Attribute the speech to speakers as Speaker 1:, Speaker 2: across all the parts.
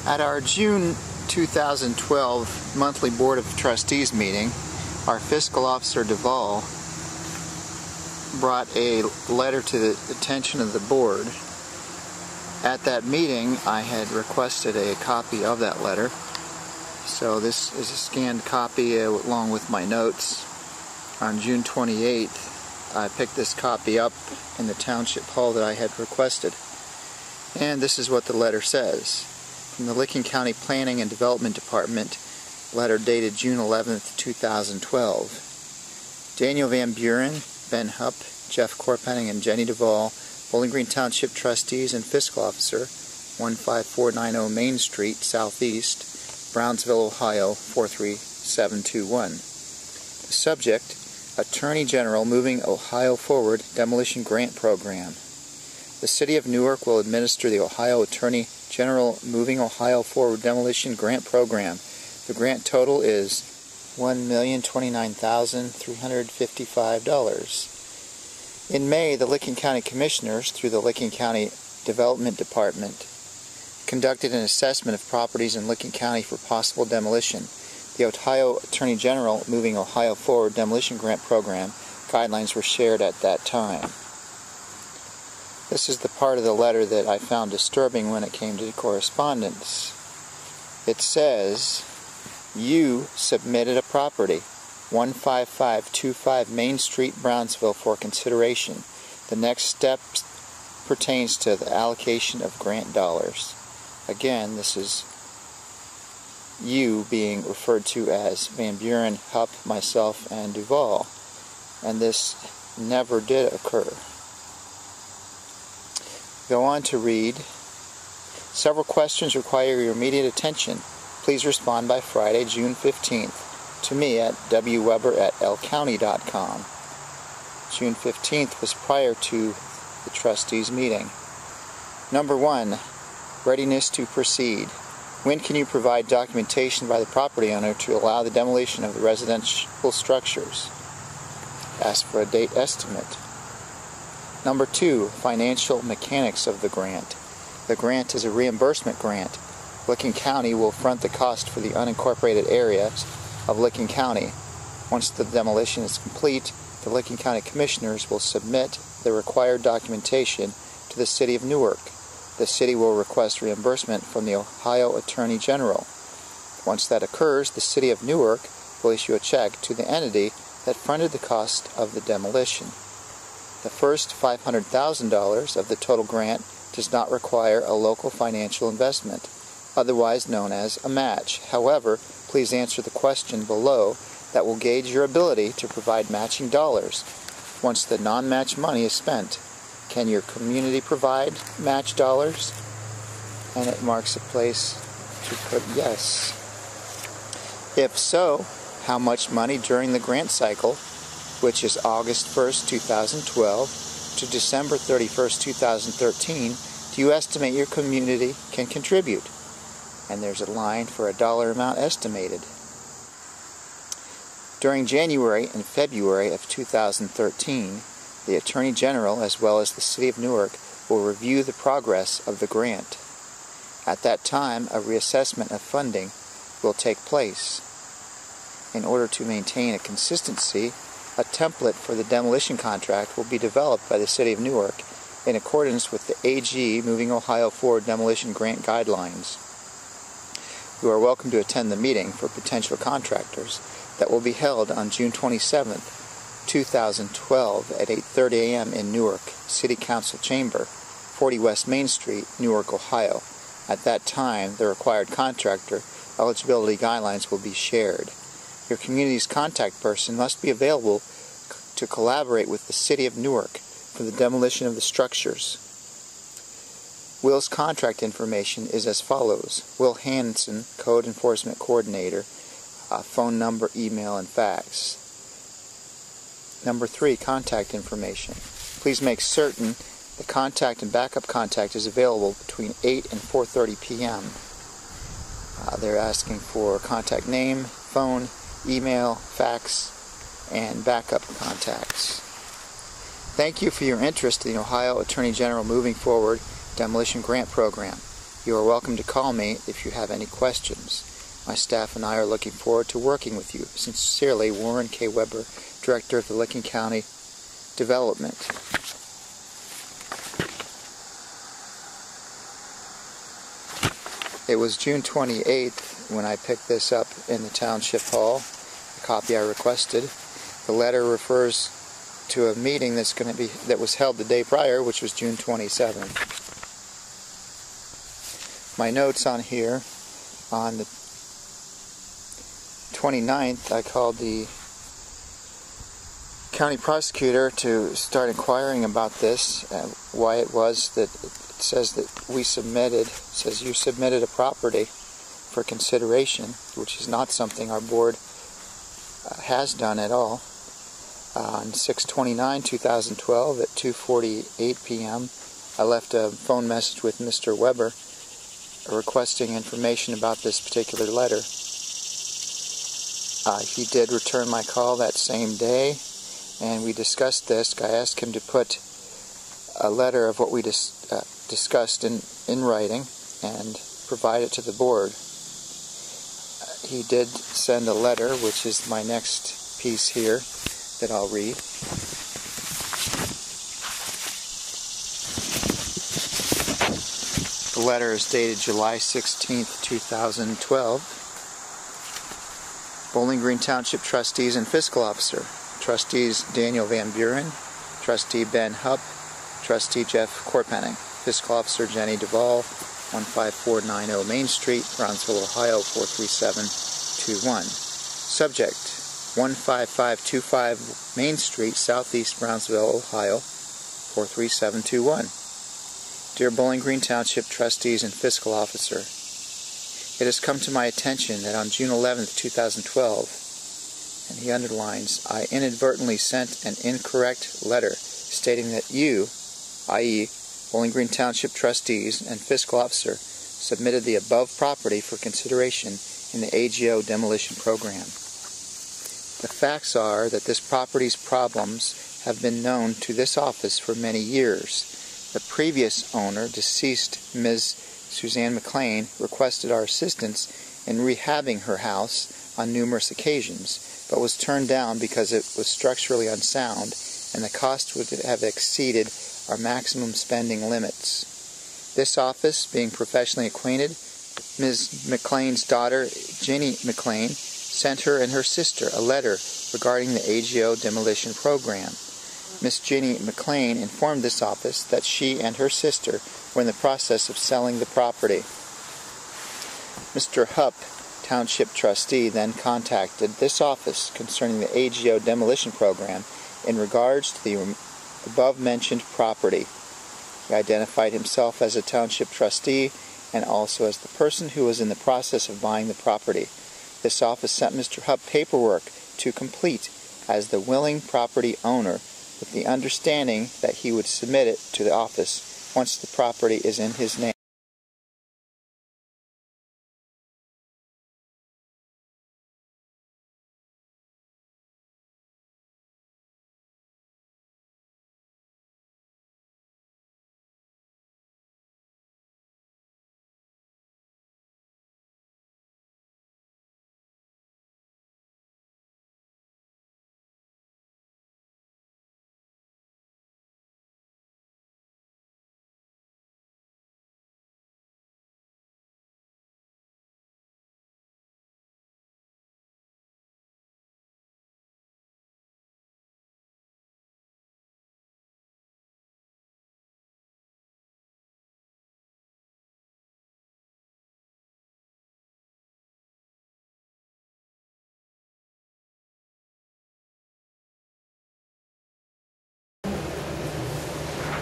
Speaker 1: At our June 2012 monthly Board of Trustees meeting, our fiscal officer Duvall brought a letter to the attention of the board. At that meeting, I had requested a copy of that letter. So this is a scanned copy along with my notes. On June 28th, I picked this copy up in the township hall that I had requested. And this is what the letter says. From the Licking County Planning and Development Department, letter dated June 11th, 2012. Daniel Van Buren, Ben Hupp, Jeff Corpenning, and Jenny Duvall, Bowling Green Township Trustees and Fiscal Officer, 15490 Main Street, Southeast, Brownsville, Ohio, 43721. The subject, Attorney General moving Ohio Forward Demolition Grant Program. The City of Newark will administer the Ohio Attorney General Moving Ohio Forward Demolition Grant Program. The grant total is $1,029,355. In May, the Licking County Commissioners, through the Licking County Development Department, conducted an assessment of properties in Licking County for possible demolition. The Ohio Attorney General Moving Ohio Forward Demolition Grant Program guidelines were shared at that time. This is the part of the letter that I found disturbing when it came to correspondence. It says, you submitted a property, 15525 Main Street, Brownsville, for consideration. The next step pertains to the allocation of grant dollars. Again, this is you being referred to as Van Buren, Hupp, myself, and Duvall. And this never did occur. Go on to read. Several questions require your immediate attention. Please respond by Friday, June 15th to me at wweber@lcounty.com. June 15th was prior to the trustees meeting. Number 1, readiness to proceed. When can you provide documentation by the property owner to allow the demolition of the residential structures? Ask for a date estimate. Number 2, financial mechanics of the grant. The grant is a reimbursement grant. Licking County will front the cost for the unincorporated areas of Licking County. Once the demolition is complete, the Licking County Commissioners will submit the required documentation to the City of Newark. The City will request reimbursement from the Ohio Attorney General. Once that occurs, the City of Newark will issue a check to the entity that fronted the cost of the demolition. The first $500,000 of the total grant does not require a local financial investment, otherwise known as a match. However, please answer the question below that will gauge your ability to provide matching dollars once the non-match money is spent. Can your community provide match dollars? And it marks a place to put yes. If so, how much money during the grant cycle, which is August 1st, 2012 to December 31st, 2013, do you estimate your community can contribute? And there's a line for a dollar amount estimated. During January and February of 2013, the Attorney General, as well as the City of Newark, will review the progress of the grant. At that time, a reassessment of funding will take place. In order to maintain a consistency, a template for the demolition contract will be developed by the City of Newark in accordance with the AG Moving Ohio Forward Demolition Grant Guidelines. You are welcome to attend the meeting for potential contractors that will be held on June 27th, 2012 at 8:30 a.m. in Newark City Council Chamber, 40 West Main Street, Newark, Ohio. At that time, the required contractor eligibility guidelines will be shared. Your community's contact person must be available to collaborate with the City of Newark for the demolition of the structures. Will's contact information is as follows. Will Hanson, Code Enforcement Coordinator, phone number, email, and fax. Number 3, contact information. Please make certain the contact and backup contact is available between 8 and 4:30 p.m. They're asking for contact name, phone, email, fax, and backup contacts. Thank you for your interest in the Ohio Attorney General Moving Forward Demolition Grant Program. You are welcome to call me if you have any questions. My staff and I are looking forward to working with you. Sincerely, Warren K. Weber, Director of the Licking County Development. It was June 28th when I picked this up in the Township Hall, the copy I requested. The letter refers to a meeting that was held the day prior, which was June 27th. My notes on here, on the 29th, I called the county prosecutor to start inquiring about this, why it was that it says that you submitted a property for consideration, which is not something our board has done at all. On 6/29/2012 at 2:48 p.m. I left a phone message with Mr. Weber requesting information about this particular letter. He did return my call that same day, and we discussed this. I asked him to put a letter of what we discussed in writing and provide it to the board. He did send a letter, which is my next piece here that I'll read. The letter is dated July 16th, 2012. Bowling Green Township Trustees and Fiscal Officer. Trustees Daniel Van Buren, Trustee Ben Hupp, Trustee Jeff Corpenning. Fiscal Officer Jenny Duvall, 15490 Main Street, Brownsville, Ohio, 43721. Subject, 15525 Main Street, Southeast Brownsville, Ohio, 43721. Dear Bowling Green Township Trustees and Fiscal Officer, it has come to my attention that on June 11th, 2012, and he underlines, I inadvertently sent an incorrect letter stating that you, i.e., Bowling Green Township Trustees and Fiscal Officer, submitted the above property for consideration in the AGO demolition program. The facts are that this property's problems have been known to this office for many years. The previous owner, deceased Ms. Suzanne McLean, requested our assistance in rehabbing her house on numerous occasions, but was turned down because it was structurally unsound and the cost would have exceeded our maximum spending limits. This office, being professionally acquainted, Ms. McLean's daughter, Ginny McLean, sent her and her sister a letter regarding the AGO demolition program. Miss Ginny McLean informed this office that she and her sister were in the process of selling the property. Mr. Hupp, Township Trustee, then contacted this office concerning the AGO demolition program in regards to the above-mentioned property. He identified himself as a Township Trustee and also as the person who was in the process of buying the property. This office sent Mr. Hupp paperwork to complete as the willing property owner, with the understanding that he would submit it to the office once the property is in his name.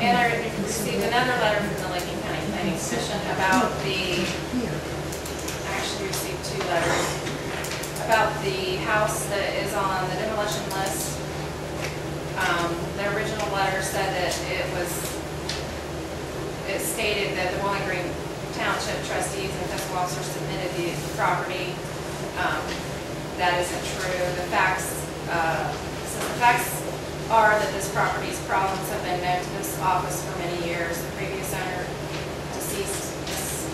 Speaker 2: And I received another letter from the Licking County Planning Commission about I actually received two letters, about the house that is on the demolition list. The original letter said that it stated that the Bowling Green Township Trustees and Fiscal Officer submitted the property. That isn't true. The facts are that this property's problems have been known to this office for many years. The previous owner, deceased Ms.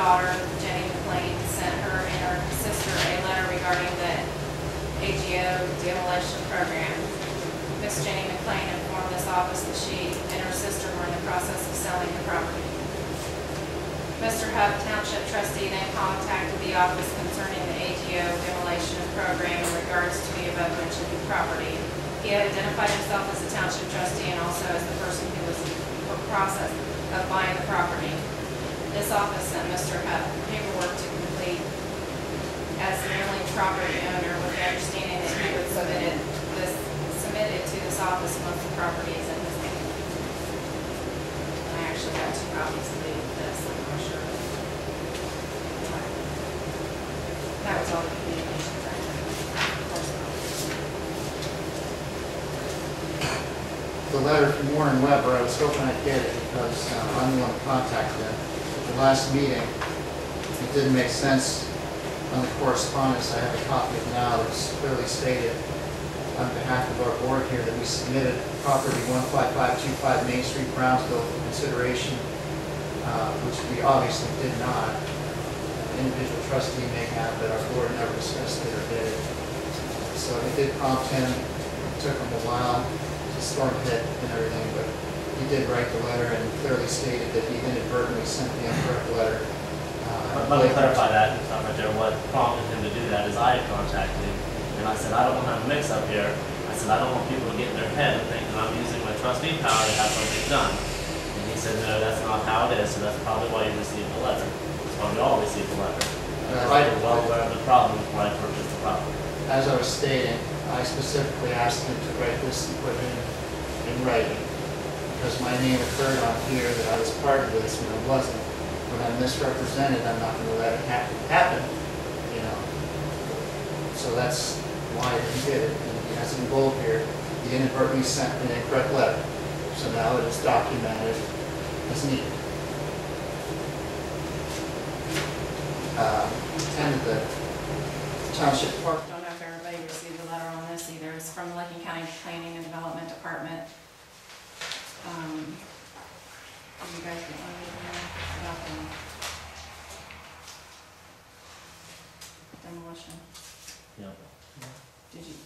Speaker 2: daughter, Jenny McLean, sent her and her sister a letter regarding the AGO demolition program. Miss Jenny McLean informed this office that she and her sister were in the process of selling the property. Mr. Hubb, Township Trustee, then contacted the office concerning the AGO demolition program in regards to the above mentioned property. He had identified himself as a Township Trustee and also as the person who was in the process of buying the property. This office sent Mr. Hubb paperwork to complete as the only property owner with the understanding that he would submit it to this office once the property is in his name. I actually got 2 copies of this, I'm not sure. That was all the communication that I had.
Speaker 1: The letter from Warren Weber, I was hoping I'd get it because I'm the one who contacted him. At the last meeting, it didn't make sense on the correspondence. I have a copy of it now. It's clearly stated on behalf of our board here that we submitted property 15525 Main Street, Brownsville for consideration, which we obviously did not. An individual trustee may have, but our board never discussed it or did it. So it did prompt him. It took him a while to storm hit and everything, but he did write the letter and clearly stated that he inadvertently sent the incorrect letter.
Speaker 3: Let me clarify that right there. What prompted him to do that is I had contacted him, and I said, I don't want to have a mix-up here. I said, I don't want people to get in their head and think that I'm using my trustee power to have something done. And he said, no, that's not how it is, so that's probably why you received the letter. That's why we all received the letter. I was well aware of the problem before I purchased the property.
Speaker 1: As I was stating, I specifically asked him to write this and put it in writing, because my name occurred on here that I was part of this when I wasn't. When I'm misrepresented, I'm not going to let it happen, you know. So that's why he did it. And he has it in bold here. He inadvertently sent an incorrect letter. So now it is documented as needed. Attended the Township Park.
Speaker 2: I don't know if everybody received a letter on this either. It's from the Licking County Planning and Development Department. Did you guys get one about the demolition?
Speaker 3: Yep.
Speaker 2: Did you?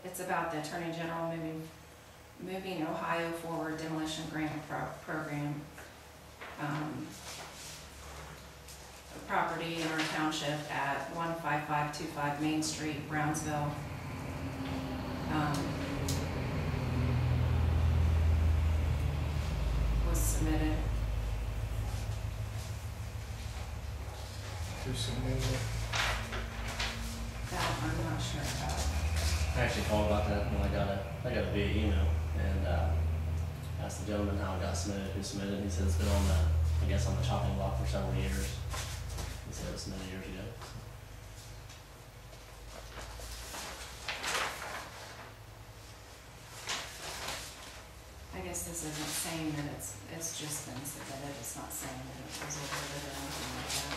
Speaker 2: It's about the Attorney General moving Ohio forward demolition grant program. A property in our township at 15525 Main Street, Brownsville. Was submitted. That I'm not sure about.
Speaker 3: I actually called about that when I got it via email and asked the gentleman how it got submitted, who submitted it. He said it's been on the, I guess, on the chopping block for several years. He said it was submitted years ago.
Speaker 2: I guess this isn't saying that it's just been submitted. It's not saying that it was awarded or anything like that.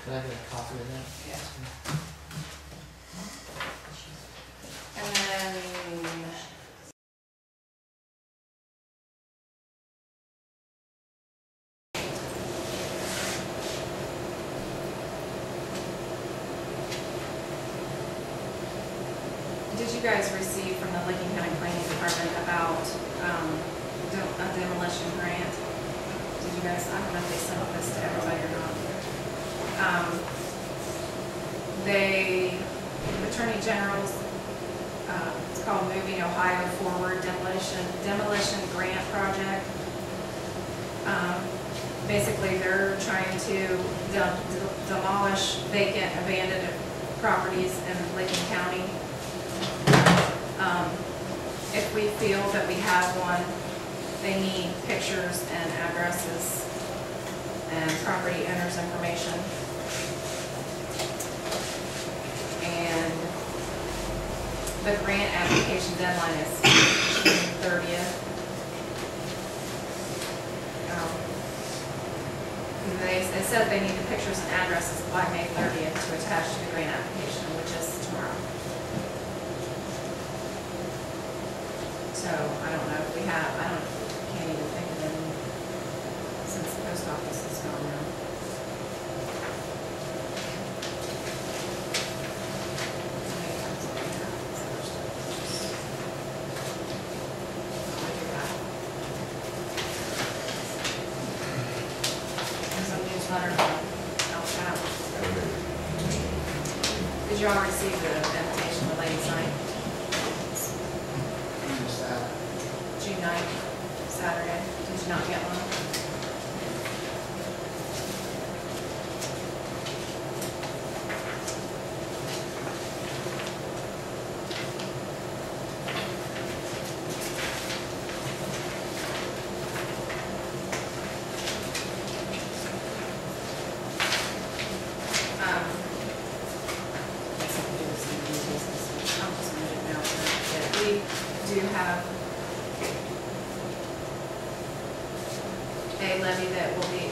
Speaker 1: Could I get a copy of that?
Speaker 2: Yeah. And then did you guys receive from the Licking County Planning Department about a demolition grant? Did you guys, I don't know if they sent this to everybody or not. Attorney General's, it's called Moving Ohio Forward Demolition Grant Project. Basically, they're trying to demolish vacant, abandoned properties in Licking County. If we feel that we have one, they need pictures and addresses and property owner's information. And the grant application deadline is June 30th. They said they need the pictures and addresses by May 30th to attach to the grant application, which is tomorrow. So I don't know if we have, can't even think of any since the post office is gone now. Some newsletter helps out. Did you all receive the invitation the ladies' night? June 9th, Saturday. Did you not get one? I'll just move it down that we do have a levy that will be,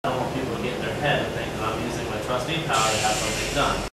Speaker 3: I don't want people to get in their head and think that I'm using my trustee power to have something done.